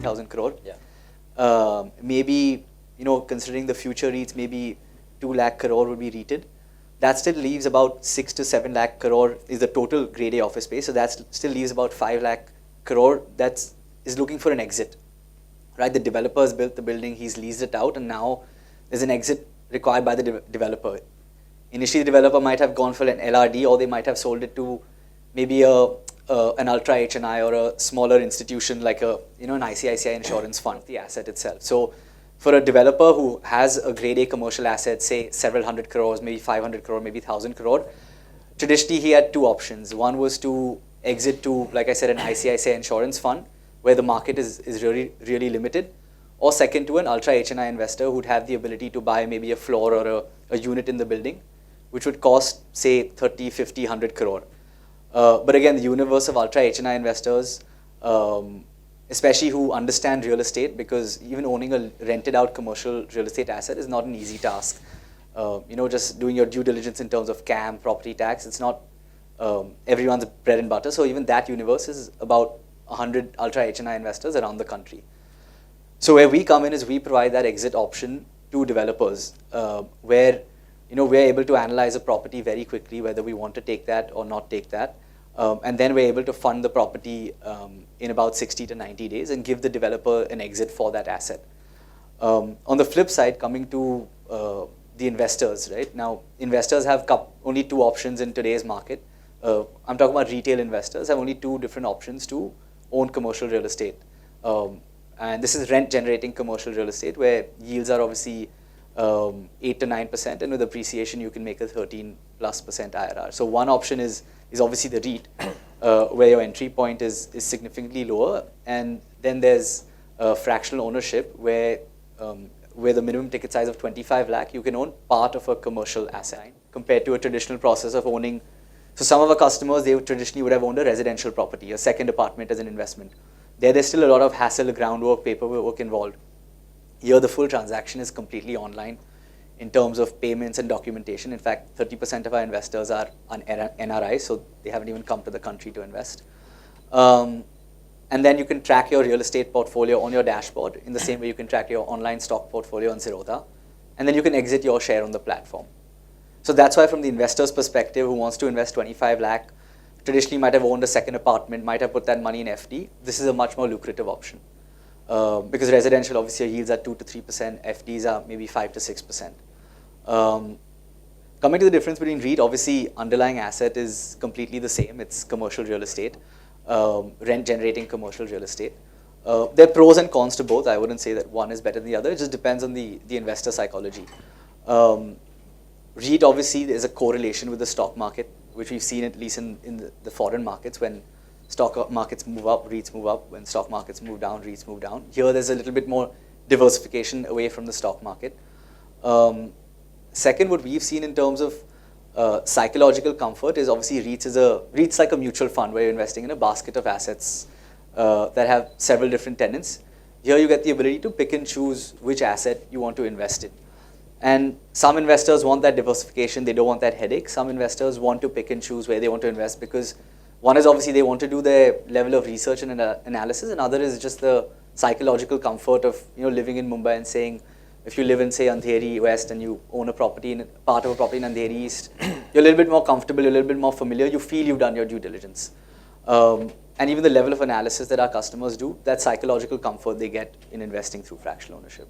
3,000 crore. Yeah. Maybe, considering the future REITs, maybe 2 lakh crore would be REITed. That still leaves about 6 to 7 lakh crore is the total grade A office space. So that still leaves about 5 lakh crore that is looking for an exit. Right? The developer has built the building, he's leased it out, and now there's an exit required by the developer. Initially, the developer might have gone for an LRD, or they might have sold it to maybe an ultra HNI or a smaller institution like an ICICI insurance fund, the asset itself. So for a developer who has a grade A commercial asset, say several hundred crores, maybe 500 crore, maybe 1,000 crore, traditionally he had two options. One was to exit to, like I said, an ICICI insurance fund, where the market is really, really limited, or second to an ultra HNI investor who'd have the ability to buy maybe a floor or a unit in the building, which would cost, say, 30, 50, 100 crore. But again, the universe of ultra HNI investors, especially who understand real estate, because even owning a rented out commercial real estate asset is not an easy task. Just doing your due diligence in terms of CAM, property tax, it's not everyone's bread and butter. So even that universe is about 100 ultra HNI investors around the country. So where we come in is we provide that exit option to developers, where we're able to analyze a property very quickly, whether we want to take that or not take that. And then we're able to fund the property in about 60 to 90 days and give the developer an exit for that asset. On the flip side, coming to the investors, right? Now, investors have only two options in today's market. I'm talking about retail investors have only two different options to own commercial real estate. And this is rent-generating commercial real estate, where yields are obviously 8 to 9%, and with appreciation you can make a 13+% IRR. So one option is obviously the REIT, where your entry point is significantly lower, and then there's fractional ownership, where the minimum ticket size of 25 lakh, you can own part of a commercial asset, compared to a traditional process of owning. So some of our customers, they traditionally would have owned a residential property, a second apartment as an investment. There's still a lot of hassle, groundwork, paperwork involved. Here, the full transaction is completely online in terms of payments and documentation. In fact, 30% of our investors are NRIs, so they haven't even come to the country to invest. And then you can track your real estate portfolio on your dashboard in the same way you can track your online stock portfolio on Zerodha. And then you can exit your share on the platform. So that's why, from the investor's perspective, who wants to invest 25 lakh, traditionally might have owned a second apartment, might have put that money in FD, this is a much more lucrative option. Because residential, obviously, yields are 2 to 3%, FDs are maybe 5 to 6%. Coming to the difference between REIT, obviously, underlying asset is completely the same. It's commercial real estate, rent-generating commercial real estate. There are pros and cons to both. I wouldn't say that one is better than the other. It just depends on the investor psychology. REIT, obviously, there's a correlation with the stock market, which we've seen at least in the foreign markets. When stock markets move up, REITs move up. When stock markets move down, REITs move down. Here, there's a little bit more diversification away from the stock market. Second, what we've seen in terms of psychological comfort is obviously REIT's like a mutual fund where you're investing in a basket of assets that have several different tenants. Here, you get the ability to pick and choose which asset you want to invest in. And some investors want that diversification. They don't want that headache. Some investors want to pick and choose where they want to invest, because one is obviously they want to do their level of research and analysis, and other is just the psychological comfort of living in Mumbai and saying, if you live in, say, Andheri West and you own a property part of a property in Andheri East, you're a little bit more comfortable, you're a little bit more familiar, you feel you've done your due diligence. And even the level of analysis that our customers do, that psychological comfort they get in investing through fractional ownership.